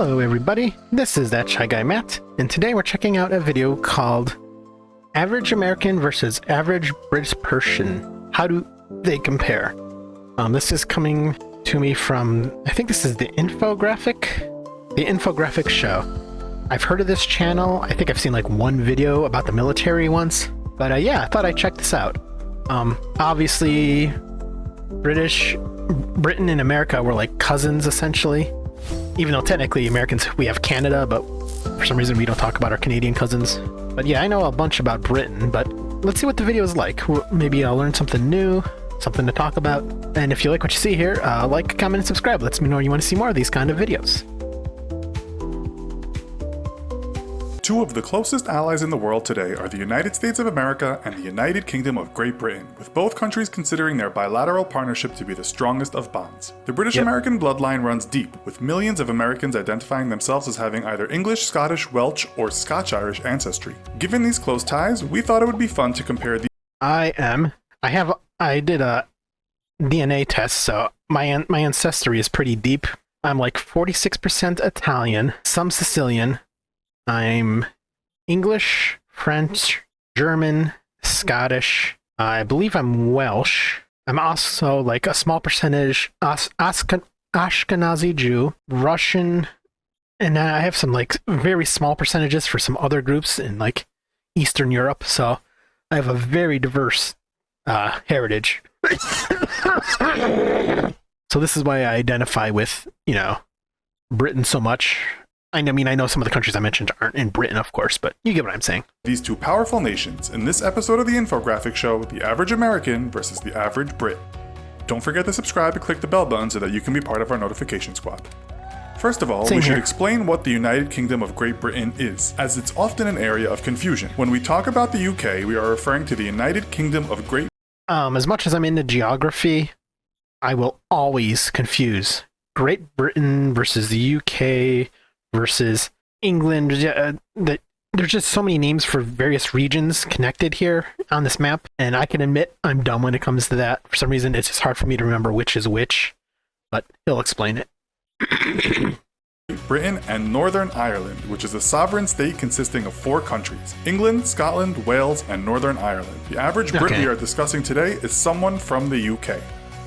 Hello everybody, this is That Shy Guy Matt, and today we're checking out a video called Average American versus Average British Person. How do they compare? This is coming to me from, I think this is the Infographic Show. I've heard of this channel. I think I've seen like one video about the military once, but yeah, I thought I'd check this out. Obviously, Britain and America were like cousins essentially. Even though technically Americans, we have Canada, but for some reason we don't talk about our Canadian cousins. But yeah, I know a bunch about Britain, but let's see what the video is like. Maybe I'll learn something new, something to talk about. And if you like what you see here, like, comment, and subscribe. Lets me know you want to see more of these kind of videos. Two of the closest allies in the world today are the United States of America and the United Kingdom of Great Britain, with both countries considering their bilateral partnership to be the strongest of bonds. The British-American bloodline runs deep, with millions of Americans identifying themselves as having either English, Scottish, Welsh, or Scotch-Irish ancestry. Given these close ties, we thought it would be fun to compare the I did a DNA test, so my ancestry is pretty deep. I'm like 46% Italian, some Sicilian. I'm English, French, German, Scottish. I believe I'm Welsh. I'm also like a small percentage Ashkenazi Jew, Russian, and I have some like very small percentages for some other groups in like Eastern Europe. So I have a very diverse heritage. So this is why I identify with, Britain so much. I know some of the countries I mentioned aren't in Britain, of course, but you get what I'm saying. These two powerful nations in this episode of the Infographic Show, the average American versus the average Brit. Don't forget to subscribe and click the bell button so that you can be part of our notification squad. First of all, we should explain what the United Kingdom of Great Britain is, as it's often an area of confusion. When we talk about the UK, we are referring to the United Kingdom of Great As much as I'm into geography, I will always confuse Great Britain versus the UK versus England. There's just so many names for various regions connected here on this map, and I can admit I'm dumb when it comes to that. For some reason, it's just hard for me to remember which is which, but he'll explain it. Britain and Northern Ireland, which is a sovereign state consisting of 4 countries: England, Scotland, Wales, and Northern Ireland. The average Brit we are discussing today is someone from the UK.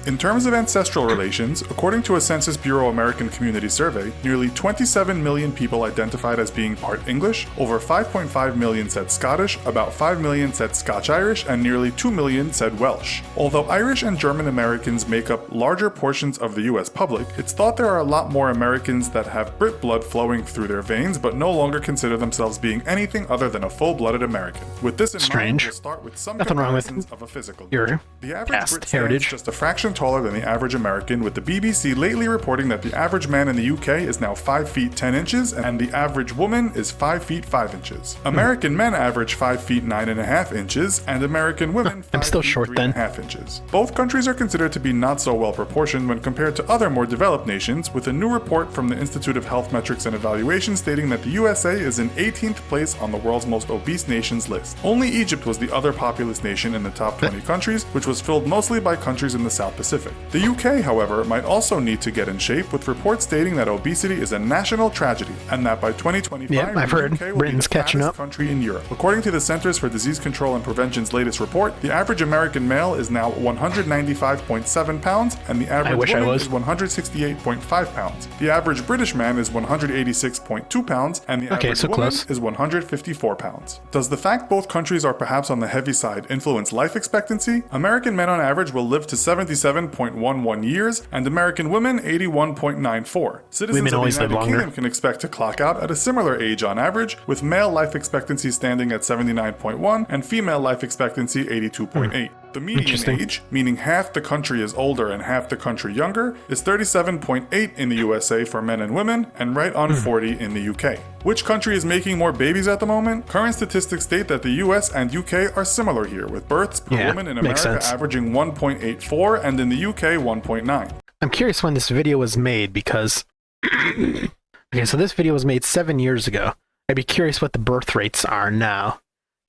In terms of ancestral relations, according to a Census Bureau American Community Survey, nearly 27 million people identified as being part English, over 5.5 million said Scottish, about 5 million said Scotch-Irish, and nearly 2 million said Welsh. Although Irish and German Americans make up larger portions of the US public, it's thought there are a lot more Americans that have Brit blood flowing through their veins but no longer consider themselves being anything other than a full-blooded American. With this in mind, we'll start with some comparisons of a physical nature. The average Brit stands just a fraction taller than the average American, with the BBC lately reporting that the average man in the UK is now 5 feet 10 inches and the average woman is 5 feet 5 inches. American men average 5 feet 9.5 inches and American women 5 feet 3.5 inches. Both countries are considered to be not so well proportioned when compared to other more developed nations, with a new report from the Institute of Health Metrics and Evaluation stating that the USA is in 18th place on the world's most obese nations list. Only Egypt was the other populous nation in the top 20 countries, which was filled mostly by countries in the South Pacific. The UK, however, might also need to get in shape, with reports stating that obesity is a national tragedy and that by 2025, I've heard the UK will Britain's be the catching fattest up. country in Europe. According to the Centers for Disease Control and Prevention's latest report, the average American male is now 195.7 pounds and the average woman is 168.5 pounds. The average British man is 186.2 pounds and the average woman is 154 pounds. Does the fact both countries are perhaps on the heavy side influence life expectancy? American men on average will live to 77.11 years, and American women 81.94. Citizens of the United Kingdom can expect to clock out at a similar age on average, with male life expectancy standing at 79.1 and female life expectancy 82.8. The median age, meaning half the country is older and half the country younger, is 37.8 in the USA for men and women, and right on 40 in the UK. Which country is making more babies at the moment? Current statistics state that the US and UK are similar here, with births per woman in America averaging 1.84 and in the UK 1.9. I'm curious when this video was made because... Okay, so this video was made 7 years ago. I'd be curious what the birth rates are now,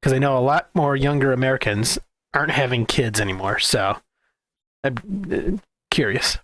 because I know a lot more younger Americans aren't having kids anymore, so I'm curious.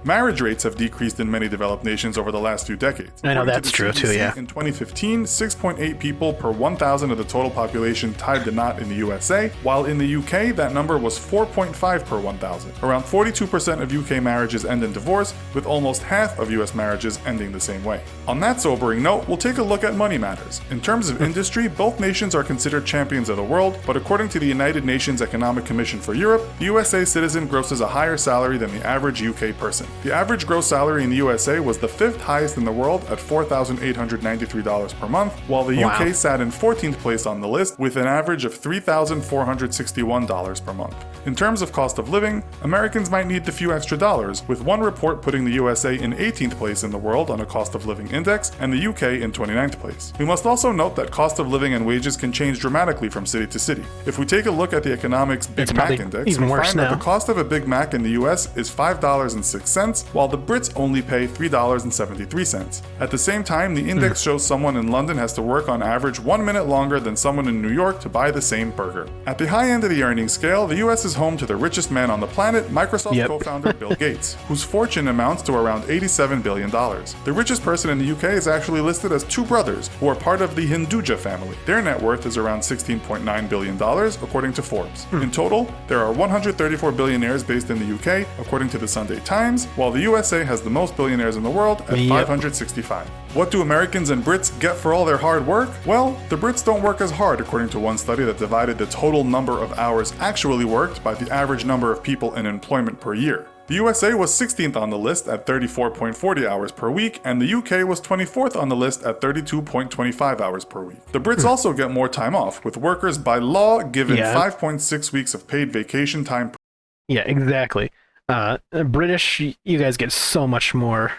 Marriage rates have decreased in many developed nations over the last few decades. I know According to that's the true too, CDC, yeah. In 2015, 6.8 people per 1,000 of the total population tied the knot in the USA, while in the UK that number was 4.5 per 1,000. Around 42% of UK marriages end in divorce, with almost half of US marriages ending the same way. On that sobering note, we'll take a look at money matters. In terms of industry, both nations are considered champions of the world, but according to the United Nations Economic Commission for Europe, the USA citizen grosses a higher salary than the average UK person. The average gross salary in the USA was the 5th highest in the world at $4,893 per month, while the Wow. UK sat in 14th place on the list with an average of $3,461 per month. In terms of cost of living, Americans might need the few extra dollars, with one report putting the USA in 18th place in the world on a cost of living index and the UK in 29th place. We must also note that cost of living and wages can change dramatically from city to city. If we take a look at the economics Big It's Mac probably index, even we worse find that now. the cost of a Big Mac in the US is $5.06, while the Brits only pay $3.73. At the same time, the index shows someone in London has to work on average 1 minute longer than someone in New York to buy the same burger. At the high end of the earnings scale, the US is home to the richest man on the planet, Microsoft Yep. co-founder Bill Gates, whose fortune amounts to around $87 billion. The richest person in the UK is actually listed as two brothers, who are part of the Hinduja family. Their net worth is around $16.9 billion, according to Forbes. In total, there are 134 billionaires based in the UK, according to the Sunday Times, while the USA has the most billionaires in the world at Yep. 565. What do Americans and Brits get for all their hard work? Well, the Brits don't work as hard, according to one study that divided the total number of hours actually worked by the average number of people in employment per year. The USA was 16th on the list at 34.40 hours per week, and the UK was 24th on the list at 32.25 hours per week. The Brits also get more time off, with workers by law given Yeah. 5.6 weeks of paid vacation time. Yeah, exactly. British, you guys get so much more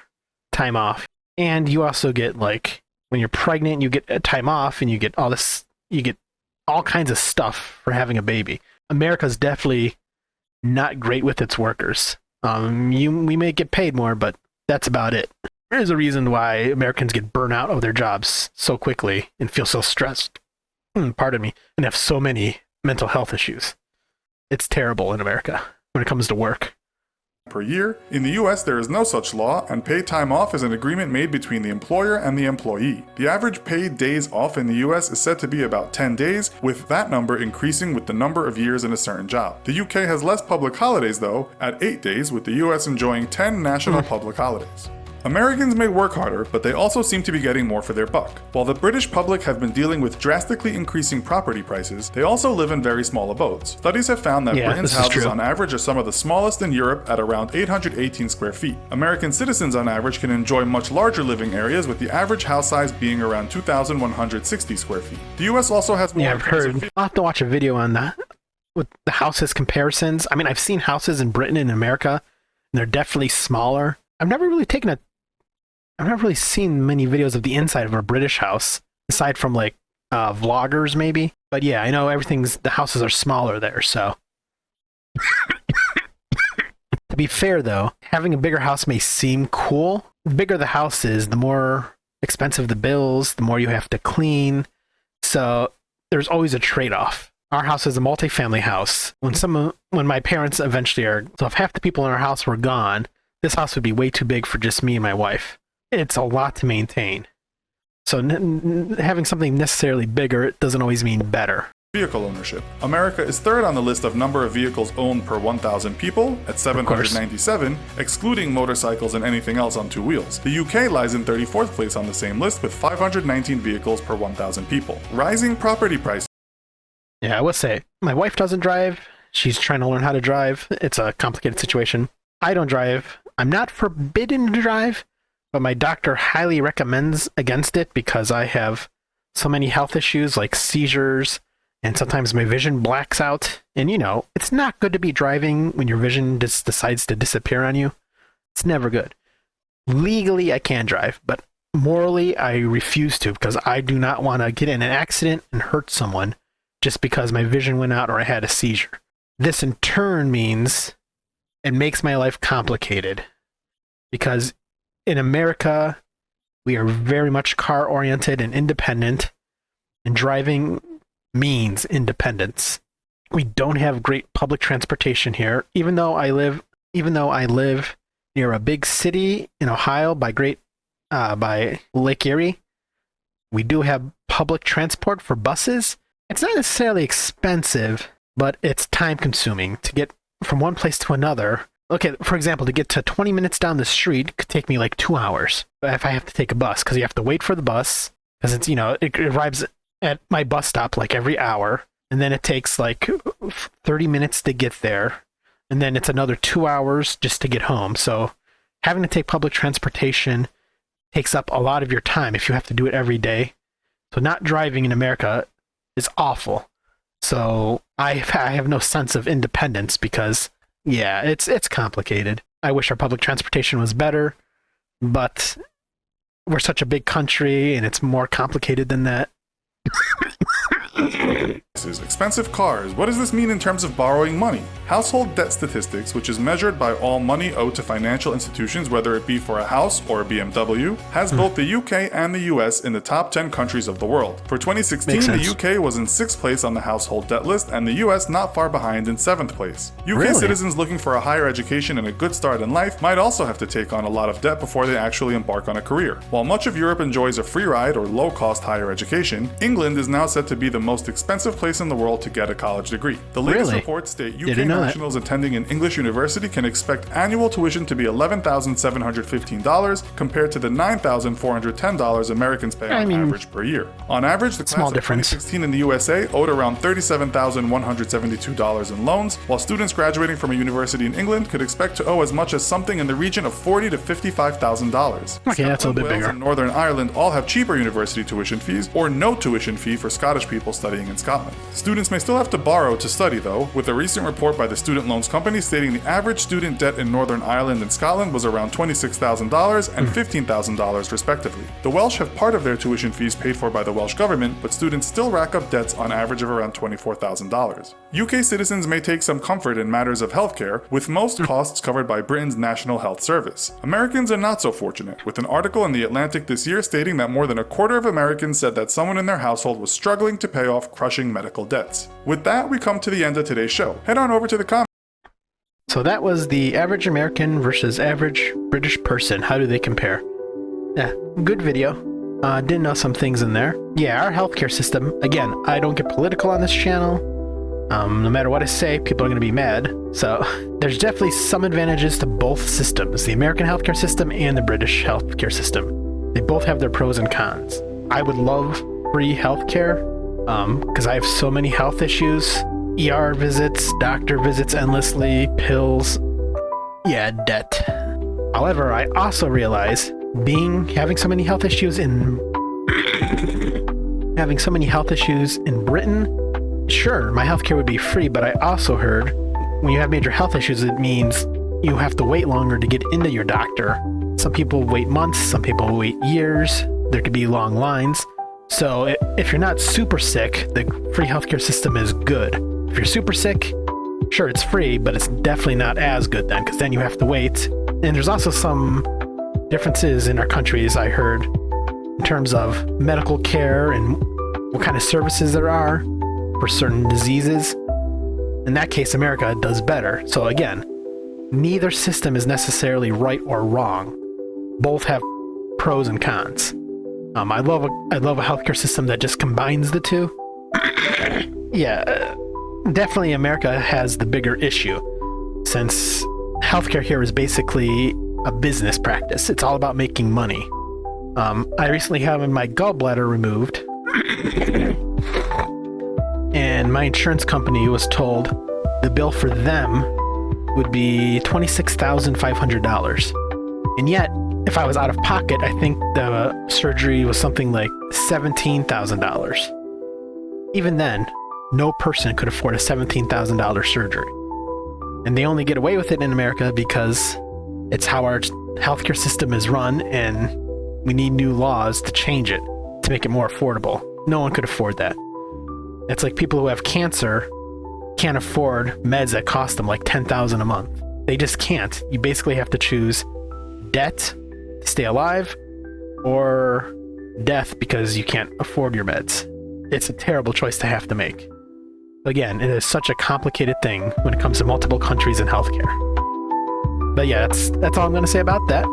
time off. And you also get, like, when you're pregnant, you get time off and you get all this, you get all kinds of stuff for having a baby. America's definitely not great with its workers. We may get paid more, but that's about it. There's a reason why Americans get burnt out of their jobs so quickly and feel so stressed, pardon me, and have so many mental health issues. It's terrible in America when it comes to work. Per year. In the US, there is no such law, and paid time off is an agreement made between the employer and the employee. The average paid days off in the US is said to be about 10 days, with that number increasing with the number of years in a certain job. The UK has less public holidays, though, at 8 days, with the US enjoying 10 national public holidays. Americans may work harder, but they also seem to be getting more for their buck. While the British public have been dealing with drastically increasing property prices, they also live in very small abodes. Studies have found that Yeah, Britain's this is houses true. on average are some of the smallest in Europe at around 818 square feet. American citizens on average can enjoy much larger living areas, with the average house size being around 2,160 square feet. The US also has more Yeah, I've impressive heard. I'll have to watch a video on that with the houses comparisons. I mean, I've seen houses in Britain and America, and they're definitely smaller. I've never really seen many videos of the inside of a British house, aside from like vloggers maybe. But yeah, I know the houses are smaller there, so. To be fair though, having a bigger house may seem cool. The bigger the house is, the more expensive the bills, the more you have to clean. So there's always a trade-off. Our house is a multifamily house. When my parents eventually so if half the people in our house were gone, this house would be way too big for just me and my wife. It's a lot to maintain. So having something necessarily bigger, it doesn't always mean better. vehicle ownership. America is third on the list of number of vehicles owned per 1,000 people at 797, excluding motorcycles and anything else on two wheels. The UK lies in 34th place on the same list with 519 vehicles per 1,000 people. Rising property prices. Yeah, I will say, my wife doesn't drive. She's trying to learn how to drive. It's a complicated situation. I don't drive. I'm not forbidden to drive, but my doctor highly recommends against it because I have so many health issues like seizures, and sometimes my vision blacks out. And you know, it's not good to be driving when your vision just decides to disappear on you. It's never good. Legally, I can drive, but morally, I refuse to because I do not want to get in an accident and hurt someone just because my vision went out or I had a seizure. This in turn means it makes my life complicated because in America, we are very much car oriented and independent, and driving means independence. We don't have great public transportation here, even though I live near a big city in Ohio by Lake Erie. We do have public transport for buses. It's not necessarily expensive, but it's time consuming to get from one place to another. Okay, for example, to get to 20 minutes down the street could take me like 2 hours if I have to take a bus, because you have to wait for the bus, because it's, it arrives at my bus stop like every hour, and then it takes like 30 minutes to get there, and then it's another 2 hours just to get home. So having to take public transportation takes up a lot of your time if you have to do it every day. So not driving in America is awful. So I have no sense of independence because, yeah, it's complicated. I wish our public transportation was better, but we're such a big country and it's more complicated than that. Expensive cars. What does this mean in terms of borrowing money? Household debt statistics, which is measured by all money owed to financial institutions, whether it be for a house or a BMW, has both the UK and the US in the top 10 countries of the world. For 2016, the UK was in 6th place on the household debt list, and the US not far behind in 7th place. UK citizens looking for a higher education and a good start in life might also have to take on a lot of debt before they actually embark on a career. While much of Europe enjoys a free ride or low-cost higher education, England is now said to be the most expensive place in the world to get a college degree. The latest reports state UK nationals attending an English university can expect annual tuition to be $11,715 compared to the $9,410 Americans pay on average per year. On average, the class of 2016 in the USA owed around $37,172 in loans, while students graduating from a university in England could expect to owe as much as something in the region of $40,000 to $55,000. Okay, that's a little bit bigger. And Northern Ireland all have cheaper university tuition fees or no tuition fee for Scottish people studying in Scotland. Students may still have to borrow to study, though, with a recent report by the Student Loans Company stating the average student debt in Northern Ireland and Scotland was around $26,000 and $15,000 respectively. The Welsh have part of their tuition fees paid for by the Welsh government, but students still rack up debts on average of around $24,000. UK citizens may take some comfort in matters of healthcare, with most costs covered by Britain's National Health Service. Americans are not so fortunate, with an article in The Atlantic this year stating that more than a quarter of Americans said that someone in their household was struggling to pay off crushing medical debts. With that, we come to the end of today's show. Head on over to the comments. So that was the average American versus average British person. How do they compare? Yeah, good video. Didn't know some things in there. Yeah, our healthcare system, again, I don't get political on this channel. No matter what I say, people are going to be mad. So there's definitely some advantages to both systems, the American healthcare system and the British healthcare system. They both have their pros and cons. I would love free healthcare because I have so many health issues. ER visits, doctor visits endlessly, pills, yeah, debt. However, I also realize having so many health issues in Britain, sure, my healthcare would be free, but I also heard when you have major health issues, it means you have to wait longer to get into your doctor. Some people wait months, some people wait years. There could be long lines. So if you're not super sick, the free healthcare system is good. If you're super sick, sure, it's free, but it's definitely not as good then, because then you have to wait. And there's also some differences in our countries, I heard, in terms of medical care and what kind of services there are for certain diseases. In that case, America does better. So again, neither system is necessarily right or wrong. Both have pros and cons. I love a healthcare system that just combines the two. Yeah, definitely America has the bigger issue, since healthcare here is basically a business practice. It's all about making money. I recently had my gallbladder removed, and my insurance company was told the bill for them would be $26,500. And yet, if I was out of pocket, I think the surgery was something like $17,000. Even then, no person could afford a $17,000 surgery. And they only get away with it in America because it's how our healthcare system is run, and we need new laws to change it, to make it more affordable. No one could afford that. It's like people who have cancer can't afford meds that cost them like $10,000 a month. They just can't. You basically have to choose debt to stay alive or death because you can't afford your meds. It's a terrible choice to have to make. Again, it is such a complicated thing when it comes to multiple countries and healthcare. But yeah, that's all I'm gonna say about that.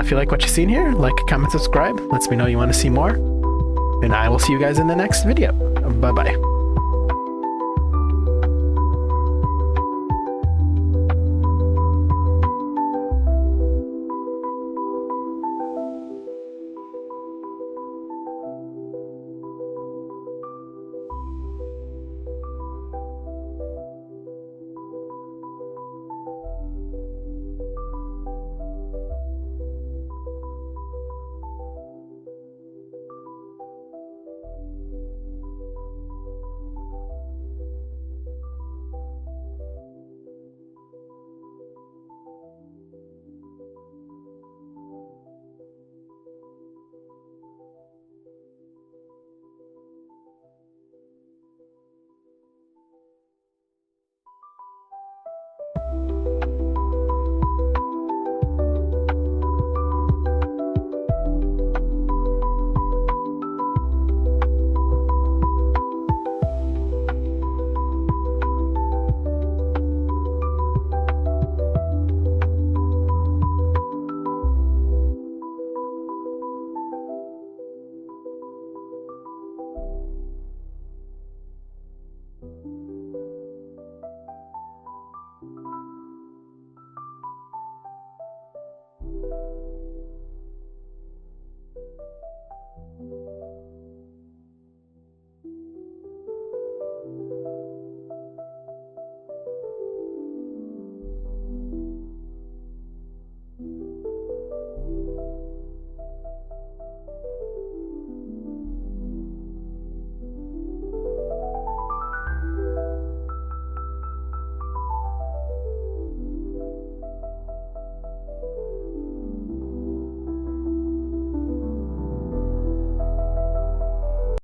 If you like what you've seen here, like, comment, subscribe. Lets me know you want to see more. And I will see you guys in the next video. Bye bye.